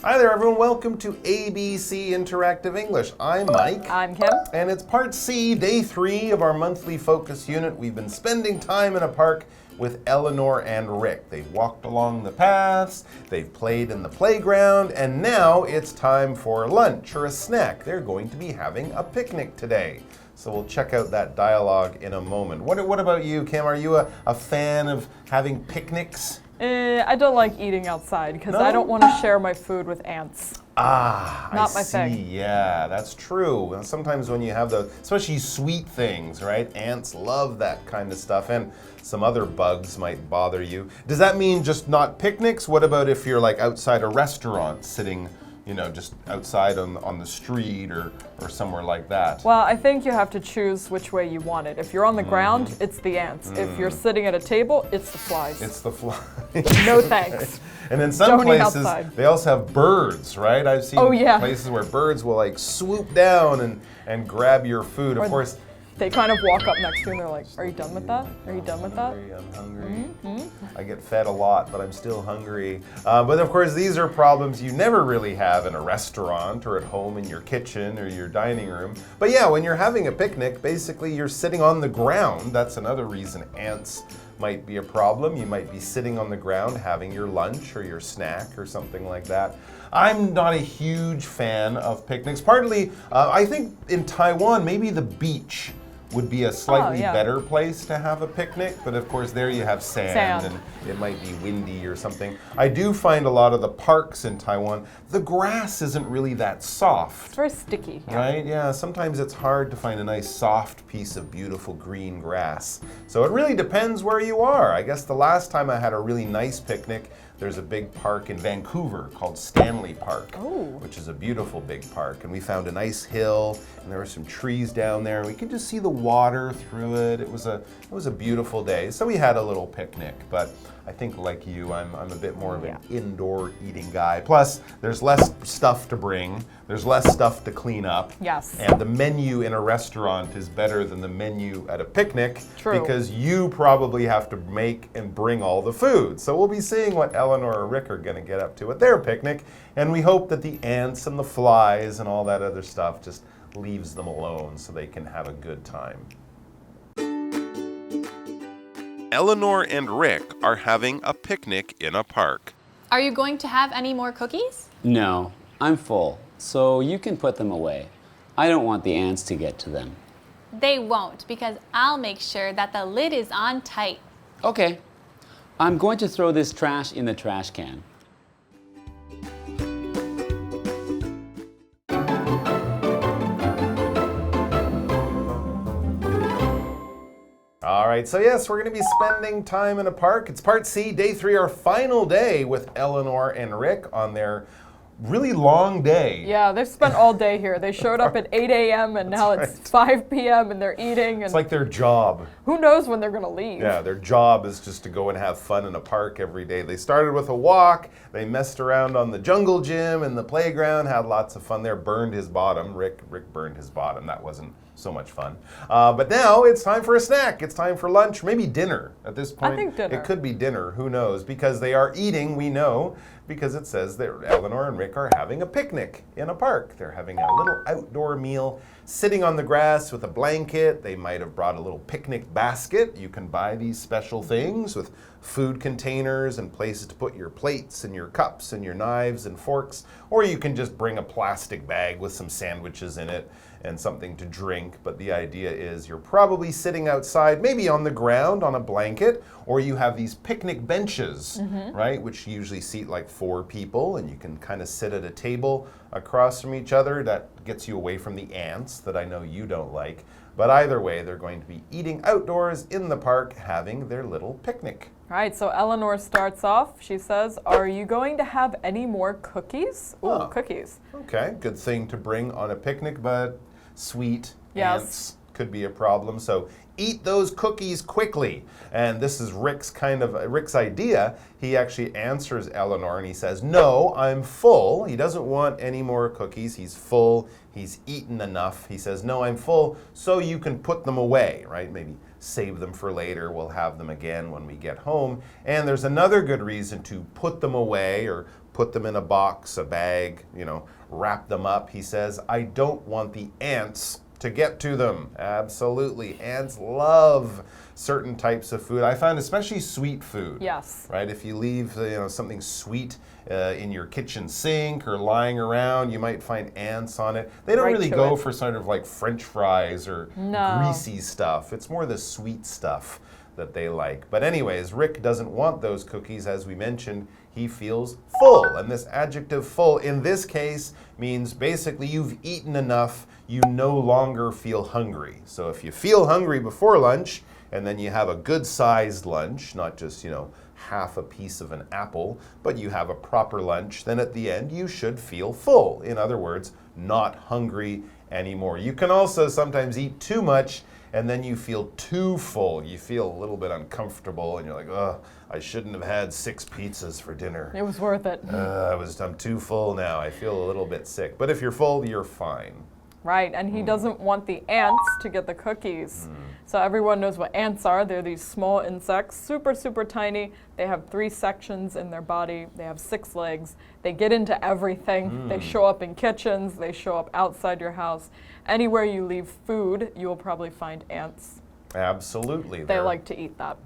Hi there, everyone. Welcome to ABC Interactive English. I'm Mike. I'm Kim. And it's part C, day 3 of our monthly focus unit. We've been spending time in a park with Eleanor and Rick. They've walked along the paths, they've played in the playground, and now it's time for lunch or a snack. They're going to be having a picnic today. So we'll check out that dialogue in a moment. What about you, Kim? Are you a fan of having picnics? I don't like eating outside because No? I don't want to share my food with ants. Ah, Not I my see. thing. Yeah, that's true. Sometimes when you have especially sweet things, right? Ants love that kind of stuff, and some other bugs might bother you. Does that mean just not picnics? What about if you're like outside a restaurant, sitting, just outside on the street or somewhere like that? Well, I think you have to choose which way you want it. If you're on the ground, it's the ants. If you're sitting at a table, it's the flies. It's the flies. No thanks. And in some Don't eat places, outside. they also have birds, right? I've seen places where birds will like swoop down and grab your food. Of course, they kind of walk up next to you and they're like, are you done with that? Are you done with that? I'm hungry. I get fed a lot, but I'm still hungry. But of course, these are problems you never really have in a restaurant or at home in your kitchen or your dining room. But yeah, when you're having a picnic, basically you're sitting on the ground. That's another reason ants might be a problem. You might be sitting on the ground having your lunch or your snack or something like that. I'm not a huge fan of picnics. Partly, I think in Taiwan, maybe the beach would be a slightly better place to have a picnic, but of course there you have sand and it might be windy or something. I do find a lot of the parks in Taiwan, the grass isn't really that soft. It's very sticky. Right? Yeah, sometimes it's hard to find a nice soft piece of beautiful green grass. So it really depends where you are. I guess the last time I had a really nice picnic, there's a big park in Vancouver called Stanley Park, which is a beautiful big park. And we found a nice hill, and there were some trees down there. We could just see the water through it. It was a beautiful day. So we had a little picnic. But I think, like you, I'm a bit more of an indoor eating guy. Plus, there's less stuff to bring. There's less stuff to clean up. Yes. And the menu in a restaurant is better than the menu at a picnic. True. Because you probably have to make and bring all the food. So we'll be seeing what Eleanor or Rick are going to get up to at their picnic. And we hope that the ants and the flies and all that other stuff just leaves them alone so they can have a good time. Eleanor and Rick are having a picnic in a park. Are you going to have any more cookies? No, I'm full, so you can put them away. I don't want the ants to get to them. They won't, because I'll make sure that the lid is on tight. Okay. I'm going to throw this trash in the trash can. All right, so yes, we're going to be spending time in a park. It's part C, day 3, our final day with Eleanor and Rick on their really long day. Yeah, they've spent all day here. They showed up at 8 a.m. and now it's 5 p.m. and they're eating. And It's like their job. who knows when they're going to leave? Yeah, their job is just to go and have fun in a park every day. They started with a walk, they messed around on the jungle gym and the playground, had lots of fun there, burned his bottom. Rick burned his bottom. That wasn't so much fun. But now it's time for a snack. It's time for lunch, maybe dinner at this point. I think dinner. It could be dinner, who knows? Because they are eating, we know, because it says that Eleanor and Rick are having a picnic in a park. They're having a little outdoor meal, sitting on the grass with a blanket. They might have brought a little picnic basket. You can buy these special things with food containers and places to put your plates and your cups and your knives and forks. Or you can just bring a plastic bag with some sandwiches in it and something to drink. But the idea is you're probably sitting outside, maybe on the ground on a blanket, or you have these picnic benches, right, which usually seat like 4 people, and you can kind of sit at a table across from each other. That gets you away from the ants that I know you don't like. But either way, they're going to be eating outdoors in the park, having their little picnic. All right, so Eleanor starts off. She says, are you going to have any more cookies? Ooh, cookies. Okay, good thing to bring on a picnic, but sweet Yes. ants could be a problem. So eat those cookies quickly. And this is Rick's idea. He actually answers Eleanor and he says, no, I'm full. He doesn't want any more cookies. He's full. He's eaten enough. He says, no, I'm full, so you can put them away, right? Maybe save them for later. We'll have them again when we get home. And there's another good reason to put them away or put them in a box, a bag, wrap them up. He says, I don't want the ants to get to them. Absolutely. Ants love certain types of food. I found especially sweet food. Yes. Right? If you leave something sweet in your kitchen sink or lying around, you might find ants on it. They don't really go for sort of like French fries or greasy stuff. It's more the sweet stuff that they like. But anyways, Rick doesn't want those cookies. As we mentioned, he feels full. And this adjective full in this case means basically you've eaten enough, you no longer feel hungry. So if you feel hungry before lunch and then you have a good-sized lunch, not just, half a piece of an apple, but you have a proper lunch, then at the end you should feel full. In other words, not hungry anymore. You can also sometimes eat too much and then you feel too full. You feel a little bit uncomfortable and you're like, oh, I shouldn't have had 6 pizzas for dinner. It was worth it. I'm too full now. I feel a little bit sick. But if you're full, you're fine. Right, and he doesn't want the ants to get the cookies. So everyone knows what ants are. They're these small insects, super, super tiny. They have 3 sections in their body. They have 6 legs. They get into everything. They show up in kitchens. They show up outside your house. Anywhere you leave food, you will probably find ants. Absolutely. They like to eat that.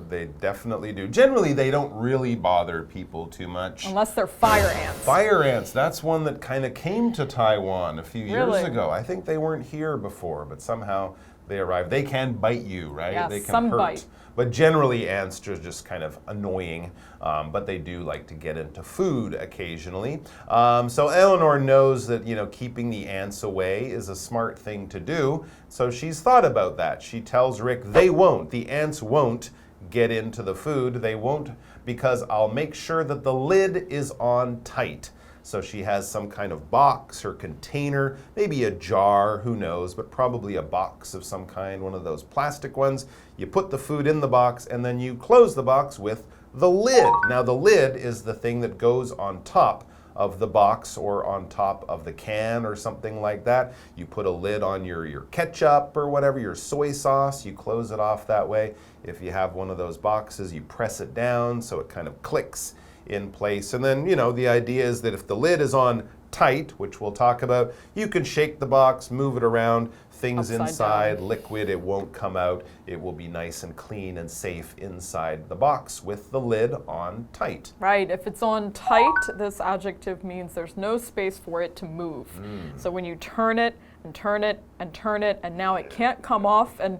They definitely do. Generally, they don't really bother people too much. Unless they're fire ants. Fire ants, that's one that kind of came to Taiwan a few years ago. I think they weren't here before, but somehow they arrived. They can bite you, right? Yes, they can some hurt. bite. But generally, ants are just kind of annoying, but they do like to get into food occasionally. So Eleanor knows that, keeping the ants away is a smart thing to do. So she's thought about that. She tells Rick, the ants won't get into the food. They won't, because I'll make sure that the lid is on tight. So she has some kind of box or container, maybe a jar, who knows, but probably a box of some kind, one of those plastic ones. You put the food in the box and then you close the box with the lid. Now the lid is the thing that goes on top of the box or on top of the can or something like that. You put a lid on your ketchup or whatever, your soy sauce, you close it off that way. If you have one of those boxes, you press it down so it kind of clicks in place. And then, the idea is that if the lid is on tight, which we'll talk about, you can shake the box, move it around, things Upside inside, down. liquid, it won't come out. It will be nice and clean and safe inside the box with the lid on tight. Right, if it's on tight, this adjective means there's no space for it to move. So when you turn it and turn it and turn it, and now it can't come off, and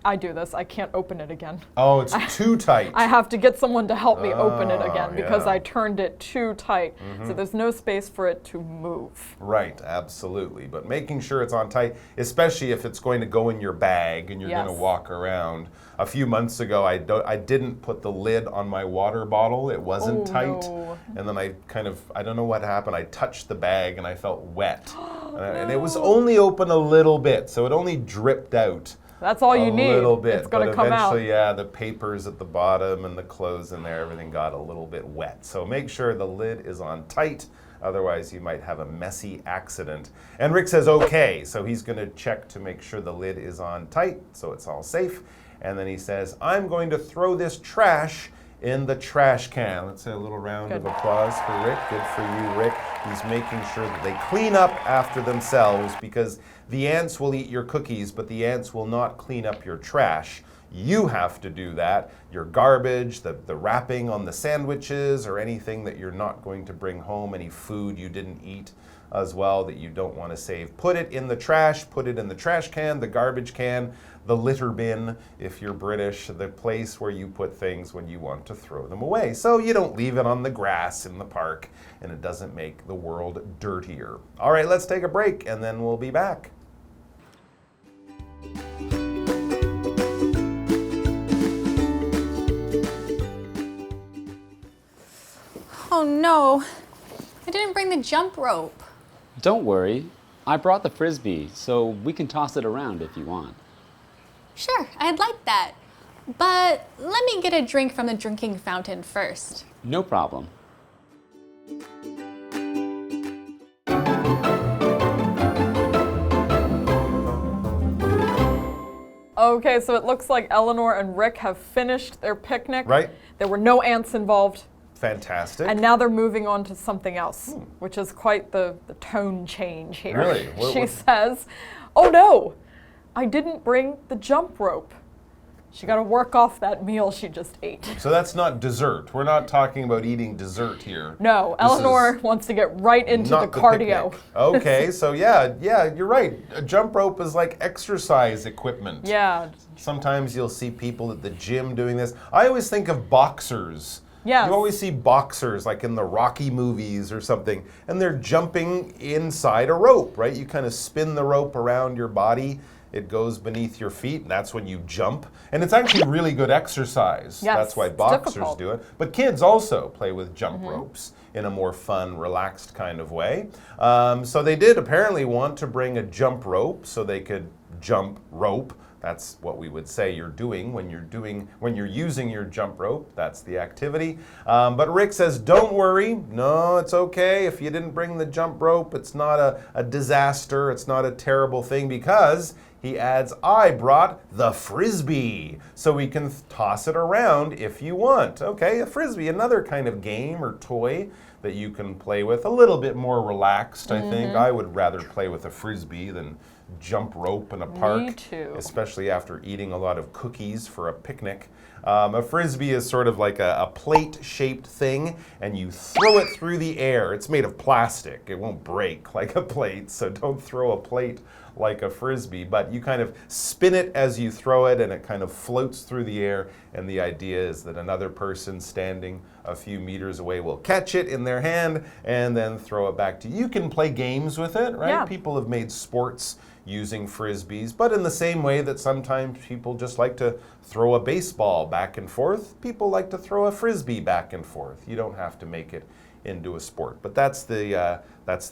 I do this, I can't open it again. Oh, it's too tight. I have to get someone to help me open it again because yeah. I turned it too tight. So there's no space for it to move. Right, absolutely. But making sure it's on tight, especially if it's going to go in your bag and you're going to walk around. A few months ago, I didn't put the lid on my water bottle. It wasn't tight. No. And then I don't know what happened. I touched the bag and I felt wet. And it was only open a little bit, so it only dripped out. That's all you need. A little bit, it's going to come out. But eventually, the papers at the bottom and the clothes in there, everything got a little bit wet. So make sure the lid is on tight. Otherwise, you might have a messy accident. And Rick says, okay. So he's going to check to make sure the lid is on tight, so it's all safe. And then he says, I'm going to throw this trash in the trash can. Let's say a little round of applause for Rick. Good for you, Rick. He's making sure that they clean up after themselves, because the ants will eat your cookies, but the ants will not clean up your trash. You have to do that. Your garbage, the wrapping on the sandwiches, or anything that you're not going to bring home, any food you didn't eat as well that you don't want to save. Put it in the trash, put it in the trash can, the garbage can, the litter bin, if you're British, the place where you put things when you want to throw them away. So you don't leave it on the grass in the park, and it doesn't make the world dirtier. All right, let's take a break, and then we'll be back. Oh no, I didn't bring the jump rope. Don't worry. I brought the frisbee, so we can toss it around if you want. Sure, I'd like that. But let me get a drink from the drinking fountain first. No problem. Okay, so it looks like Eleanor and Rick have finished their picnic. Right. There were no ants involved. Fantastic. And now they're moving on to something else, which is quite the tone change here. Really? She says, oh no, I didn't bring the jump rope. She got to work off that meal she just ate. So that's not dessert. We're not talking about eating dessert here. No, Eleanor wants to get right into the cardio. Okay, so yeah, you're right. A jump rope is like exercise equipment. Yeah. Sometimes you'll see people at the gym doing this. I always think of boxers. Yes. You always see boxers like in the Rocky movies or something, and they're jumping inside a rope, right? You kind of spin the rope around your body. It goes beneath your feet, and that's when you jump. And it's actually really good exercise. Yes, that's why it's boxers difficult. do it. But kids also play with jump ropes in a more fun, relaxed kind of way. So they did apparently want to bring a jump rope so they could jump rope. That's what we would say you're doing when you're using your jump rope. That's the activity. But Rick says, don't worry. No, it's okay. If you didn't bring the jump rope, it's not a disaster. It's not a terrible thing because he adds, I brought the frisbee. So we can toss it around if you want. Okay, a frisbee, another kind of game or toy that you can play with. A little bit more relaxed, I think. I would rather play with a frisbee than jump rope in a park. Me too. Especially after eating a lot of cookies for a picnic. A frisbee is sort of like a plate-shaped thing, and you throw it through the air. It's made of plastic. It won't break like a plate, so don't throw a plate like a frisbee, but you kind of spin it as you throw it and it kind of floats through the air, and the idea is that another person standing a few meters away will catch it in their hand and then throw it back to you. You can play games with it, right? Yeah. People have made sports using frisbees, but in the same way that sometimes people just like to throw a baseball back and forth, people like to throw a frisbee back and forth. You don't have to make it into a sport, but that's the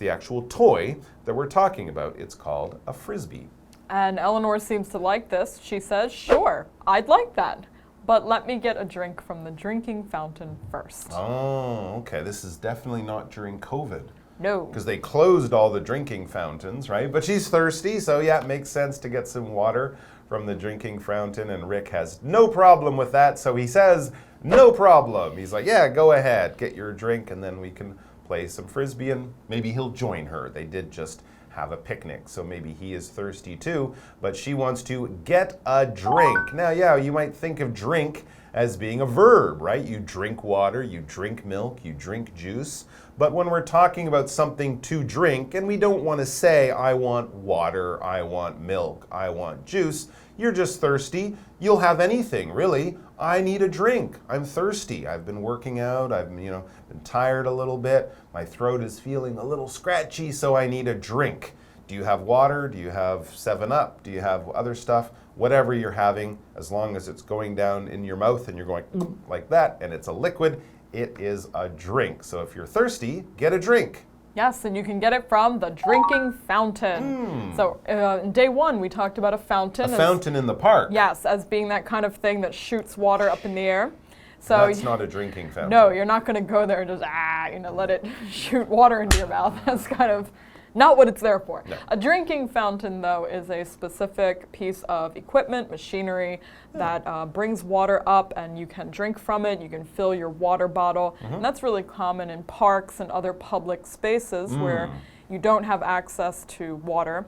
actual toy that we're talking about. It's called a frisbee. And Eleanor seems to like this. She says, sure, I'd like that. But let me get a drink from the drinking fountain first. Oh, okay. This is definitely not during COVID. No. Because they closed all the drinking fountains, right? But she's thirsty, so yeah, it makes sense to get some water from the drinking fountain, and Rick has no problem with that, so he says, no problem. He's like, yeah, go ahead, get your drink, and then we can play some frisbee, and maybe he'll join her. They did just have a picnic, so maybe he is thirsty too, but she wants to get a drink. Now, yeah, you might think of drink as being a verb, right? You drink water, you drink milk, you drink juice. But when we're talking about something to drink, and we don't want to say, I want water, I want milk, I want juice, you're just thirsty, you'll have anything, really. I need a drink, I'm thirsty, I've been working out, I've been tired a little bit, my throat is feeling a little scratchy, so I need a drink. Do you have water? Do you have 7-Up? Do you have other stuff? Whatever you're having, as long as it's going down in your mouth and you're going like that, and it's a liquid, it is a drink. So if you're thirsty, get a drink. Yes, and you can get it from the drinking fountain. So in day one, we talked about a fountain. A fountain in the park. Yes, as being that kind of thing that shoots water up in the air. So that's not a drinking fountain. No, you're not going to go there and just, let it shoot water into your mouth. That's kind of not what it's there for. No. A drinking fountain, though, is a specific piece of equipment, machinery, that brings water up, and you can drink from it. You can fill your water bottle. And that's really common in parks and other public spaces where you don't have access to water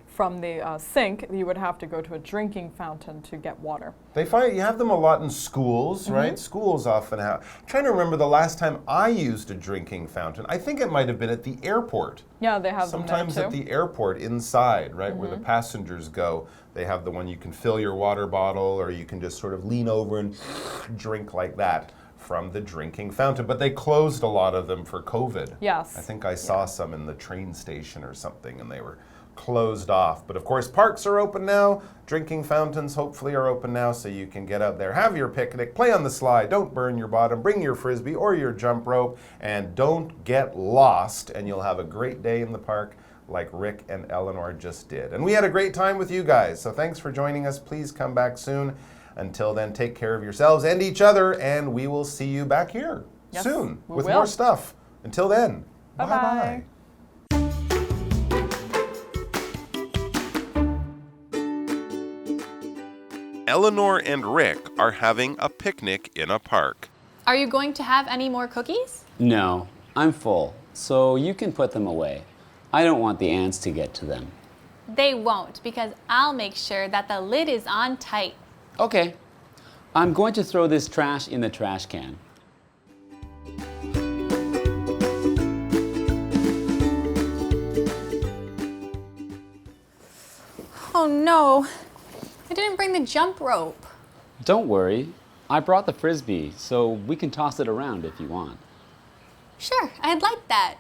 from the sink. You would have to go to a drinking fountain to get water. They find you have them a lot in schools, right? Schools often have. I'm trying to remember the last time I used a drinking fountain. I think it might have been at the airport. Yeah, they have Sometimes them there too. at the airport inside, right, where the passengers go, they have the one you can fill your water bottle, or you can just sort of lean over and drink like that from the drinking fountain. But they closed a lot of them for COVID. Yes. I think I saw some in the train station or something, and they were closed off. But of course, parks are open now. Drinking fountains hopefully are open now, so you can get out there, have your picnic, play on the slide, don't burn your bottom, bring your frisbee or your jump rope, and don't get lost, and you'll have a great day in the park like Rick and Eleanor just did. And we had a great time with you guys, so thanks for joining us. Please come back soon. Until then, take care of yourselves and each other, and we will see you back here soon with more stuff. Until then, bye-bye. Eleanor and Rick are having a picnic in a park. Are you going to have any more cookies? No, I'm full, so you can put them away. I don't want the ants to get to them. They won't, because I'll make sure that the lid is on tight. Okay. I'm going to throw this trash in the trash can. Oh no, I didn't bring the jump rope. Don't worry. I brought the frisbee, so we can toss it around if you want. Sure, I'd like that.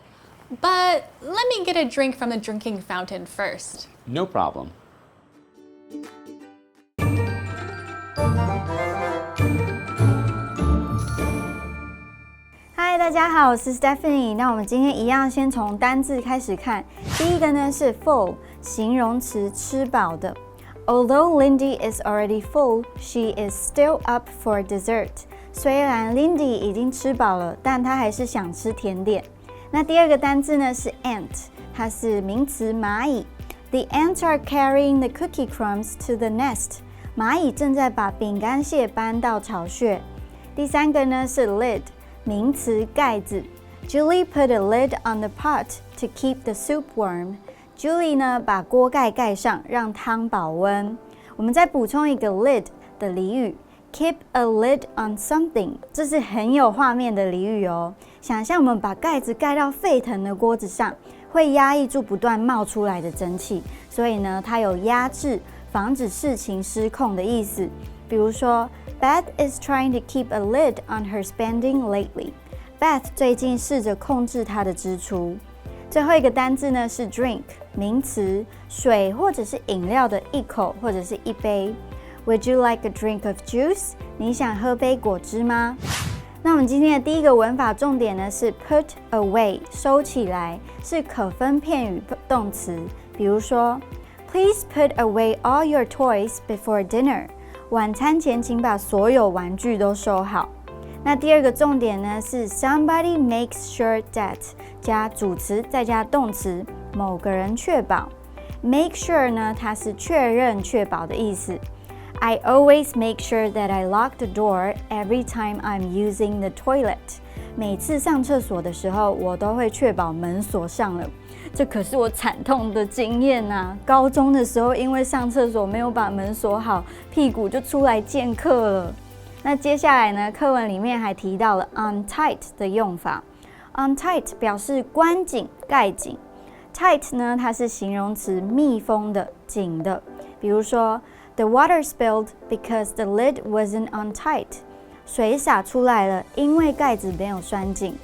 But let me get a drink from the drinking fountain first. No problem. Hi， 大家好，我是 Stephanie。那我们今天一样先从单字开始看。第一个呢是 full， 形容词，吃饱的。Although Lindy is already full, she is still up for dessert. 虽然 Lindy 已经吃饱了，但她还是想吃甜点。那第二个单字呢是 ant， 它是名词，蚂蚁。The ants are carrying the cookie crumbs to the nest. 蚂蚁正在把饼干屑搬到巢穴。第三个呢是 lid， 名词，盖子。Julie put a lid on the pot to keep the soup warm. Julie 呢把锅盖盖上，让汤保温。我们再补充一个 lid 的俚语 ，keep a lid on something， 这是很有画面的俚语哦。想象我们把盖子盖到沸腾的锅子上，会压抑住不断冒出来的蒸汽，所以呢，它有压制、防止事情失控的意思。比如说 ，Beth is trying to keep a lid on her spending lately. Beth 最近试着控制她的支出。最后一个单字呢是 drink， 名词，水或者是饮料的一口或者是一杯。Would you like a drink of juice？ 你想喝杯果汁吗？那我们今天的第一个文法重点呢是 put away， 收起来，是可分片语动词。比如说 ，Please put away all your toys before dinner。晚餐前请把所有玩具都收好。那第二个重点呢是 somebody makes sure that， 加主词再加动词，某个人确保。Make sure 呢，它是确认、确保的意思。I always make sure that I lock the door every time I'm using the toilet. 每次上厕所的时候，我都会确保门锁上了。这可是我惨痛的经验啊！高中的时候，因为上厕所没有把门锁好，屁股就出来见客了。那接下来呢，课文里面还提到了 on tight 的用法。on tight 表示关紧、盖紧。tight 呢，它是形容词，密封的、紧的。比如说 ，The water spilled because the lid wasn't on tight. 水洒出来了，因为盖子没有拴紧。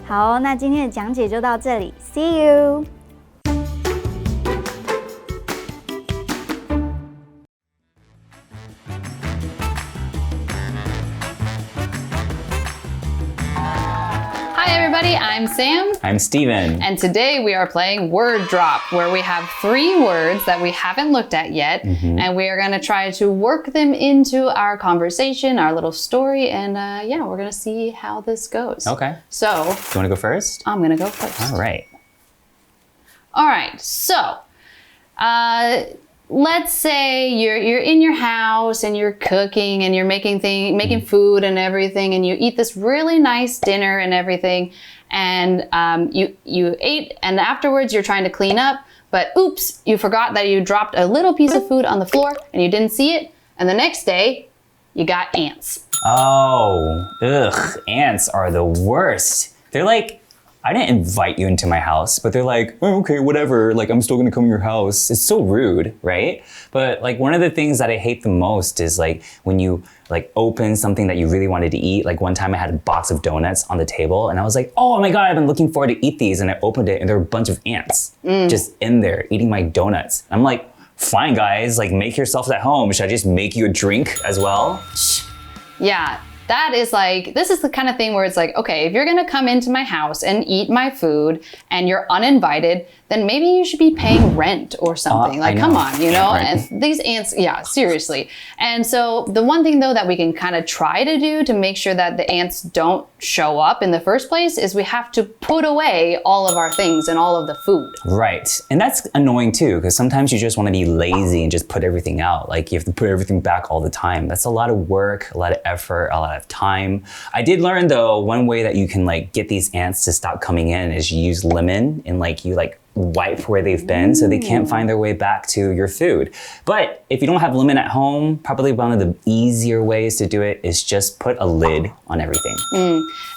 好，那今天的讲解就到这里 ，See you。I'm Sam. I'm Stephen. And today we are playing Word Drop, where we have 3 words that we haven't looked at yet. And we are going to try to work them into our conversation, our little story. And yeah, we're going to see how this goes. Okay. So, Do you want to go first? I'm going to go first. All right. All right. So, let's say you're in your house and you're cooking and you're making food and everything, and you eat this really nice dinner and everything, and you ate, and afterwards you're trying to clean up, but oops, you forgot that you dropped a little piece of food on the floor and you didn't see it, and the next day you got ants. Oh, ugh, ants are the worst. They're like, I didn't invite you into my house, but they're like, oh, okay, whatever, like I'm still gonna come to your house. It's so rude, right? But like one of the things that I hate the most is like when you like open something that you really wanted to eat. Like one time I had a box of donuts on the table and I was like, oh my God, I've been looking forward to eat these. And I opened it and there were a bunch of ants just in there eating my donuts. I'm like, fine guys, like make yourselves at home. Should I just make you a drink as well? Yeah. That is like, this is the kind of thing where it's like, okay, if you're gonna come into my house and eat my food and you're uninvited, then maybe you should be paying rent or something. Like, I know. come on, you know? Rent. And these ants, yeah, seriously. And so the one thing though that we can kind of try to do to make sure that the ants don't show up in the first place is we have to put away all of our things and all of the food. Right. And that's annoying too, because sometimes you just want to be lazy and just put everything out. Like you have to put everything back all the time. That's a lot of work, a lot of effort, a lot of time. I did learn though, one way that you can like get these ants to stop coming in is you use lemon and like you like wipe where they've been so they can't find their way back to your food. But if you don't have lemon at home, probably one of the easier ways to do it is just put a lid on everything.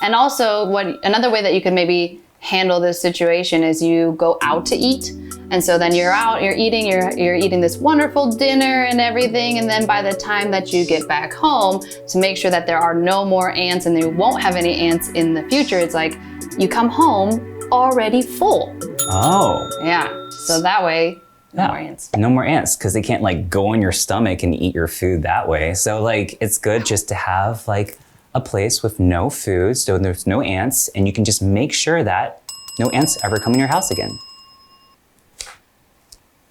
And also another way that you could maybe handle this situation is you go out to eat. And so then you're out, you're eating this wonderful dinner and everything. And then by the time that you get back home, to make sure that there are no more ants and they won't have any ants in the future, it's like you come home already full. Oh. Yeah. So that way, no more ants. No more ants, because they can't like go in your stomach and eat your food that way. So like it's good just to have like a place with no food, so there's no ants, and you can just make sure that no ants ever come in your house again.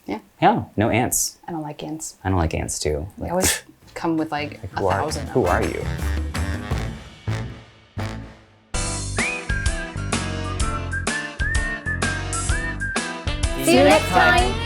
Yeah. Yeah, no ants. I don't like ants. I don't like ants too. They always come with like Who are 1,000. Who are you? See you next time.